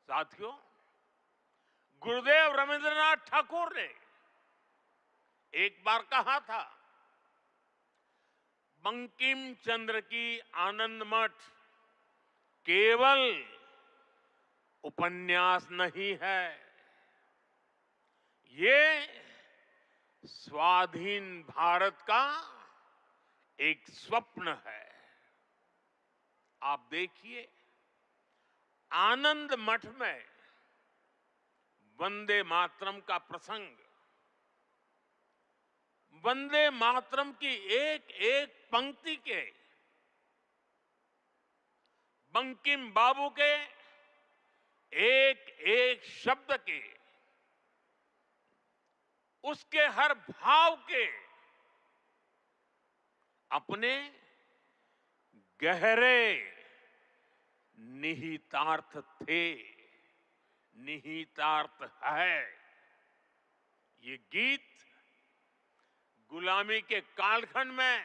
साथियों, गुरुदेव रविंद्रनाथ ठाकुर ने एक बार कहा था, बंकिम चंद्र की आनंद मठ केवल उपन्यास नहीं है, ये स्वाधीन भारत का एक स्वप्न है। आप देखिए, आनंद मठ में वंदे मातरम का प्रसंग, वंदे मातरम की एक एक पंक्ति के, बंकिम बाबू के एक एक शब्द के, उसके हर भाव के अपने गहरे निहितार्थ थे, निहितार्थ है। ये गीत गुलामी के कालखंड में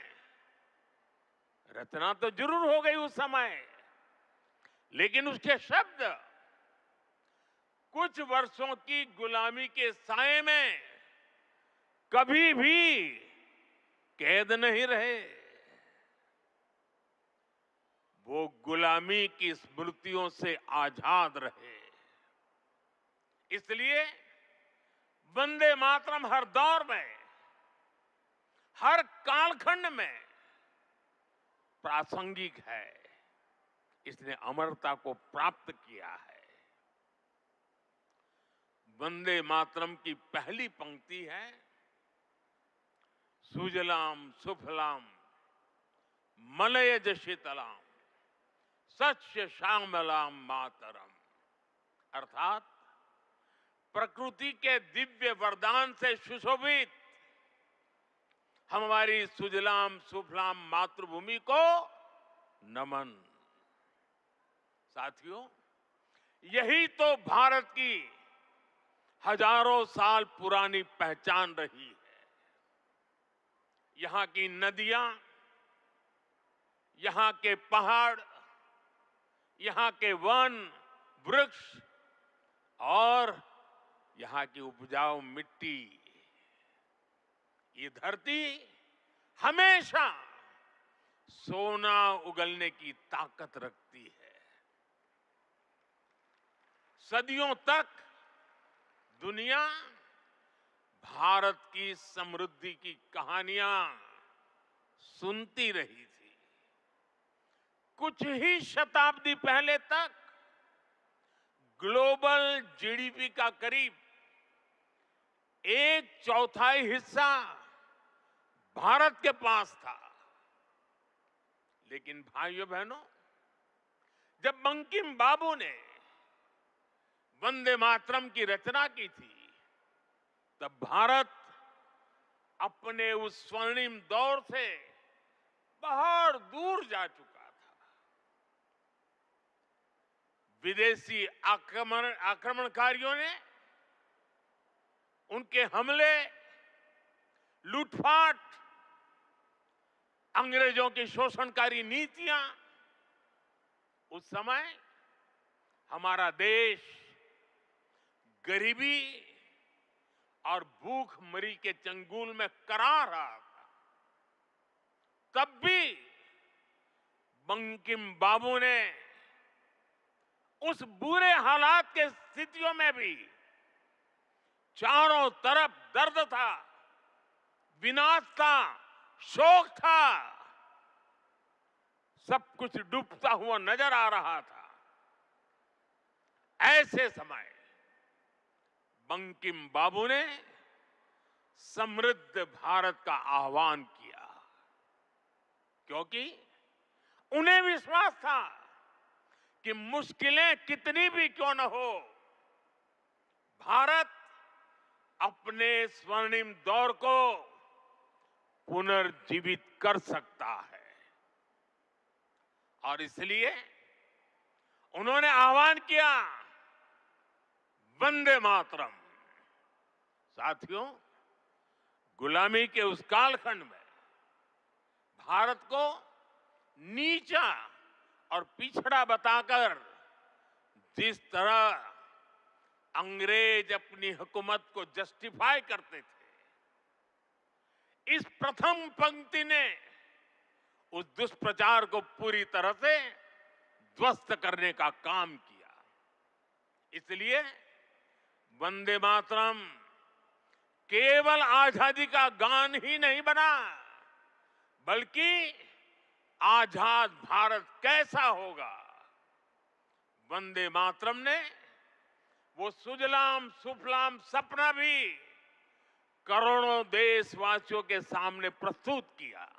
रचना तो जरूर हो गई उस समय, लेकिन उसके शब्द कुछ वर्षों की गुलामी के साए में कभी भी कैद नहीं रहे। वो गुलामी की स्मृतियों से आजाद रहे। इसलिए वंदे मातरम हर दौर में, हर कालखंड में प्रासंगिक है। इसने अमरता को प्राप्त किया है। वंदे मातरम की पहली पंक्ति है, सुजलाम सुफलाम मलयज शीतलाम सस्य श्यामलाम मातरम। अर्थात प्रकृति के दिव्य वरदान से सुशोभित हमारी सुजलाम सुफलाम मातृभूमि को नमन। साथियों, यही तो भारत की हजारों साल पुरानी पहचान रही है। यहां की नदियां, यहां के पहाड़, यहां के वन वृक्ष और यहां की उपजाऊ मिट्टी, ये धरती हमेशा सोना उगलने की ताकत रखती है। सदियों तक दुनिया भारत की समृद्धि की कहानियां सुनती रही थी। कुछ ही शताब्दी पहले तक ग्लोबल जीडीपी का करीब 1/4 हिस्सा भारत के पास था। लेकिन भाइयों बहनों, जब बंकिम बाबू ने वंदे मातरम की रचना की थी, तब भारत अपने उस स्वर्णिम दौर से बहुत दूर जा चुका था। विदेशी आक्रमणकारियों ने उनके हमले, लूटपाट, अंग्रेजों की शोषणकारी नीतियां, उस समय हमारा देश गरीबी और भूखमरी के चंगुल में करा रहा था। तब भी बंकिम बाबू ने उस बुरे हालात के स्थितियों में भी, चारों तरफ दर्द था, विनाश था, शोक था, सब कुछ डूबता हुआ नजर आ रहा था। ऐसे समय बंकिम बाबू ने समृद्ध भारत का आह्वान किया, क्योंकि उन्हें विश्वास था कि मुश्किलें कितनी भी क्यों न हो, भारत अपने स्वर्णिम दौर को पुनर्जीवित कर सकता है। और इसलिए उन्होंने आह्वान किया, वंदे मातरम। साथियों, गुलामी के उस कालखंड में भारत को नीचा और पिछड़ा बताकर जिस तरह अंग्रेज अपनी हुकूमत को जस्टिफाई करते थे, इस प्रथम पंक्ति ने उस दुष्प्रचार को पूरी तरह से ध्वस्त करने का काम किया। इसलिए वंदे मातरम केवल आजादी का गान ही नहीं बना, बल्कि आजाद भारत कैसा होगा, वंदे मातरम ने वो सुजलाम सुफलाम सपना भी करोड़ों देशवासियों के सामने प्रस्तुत किया।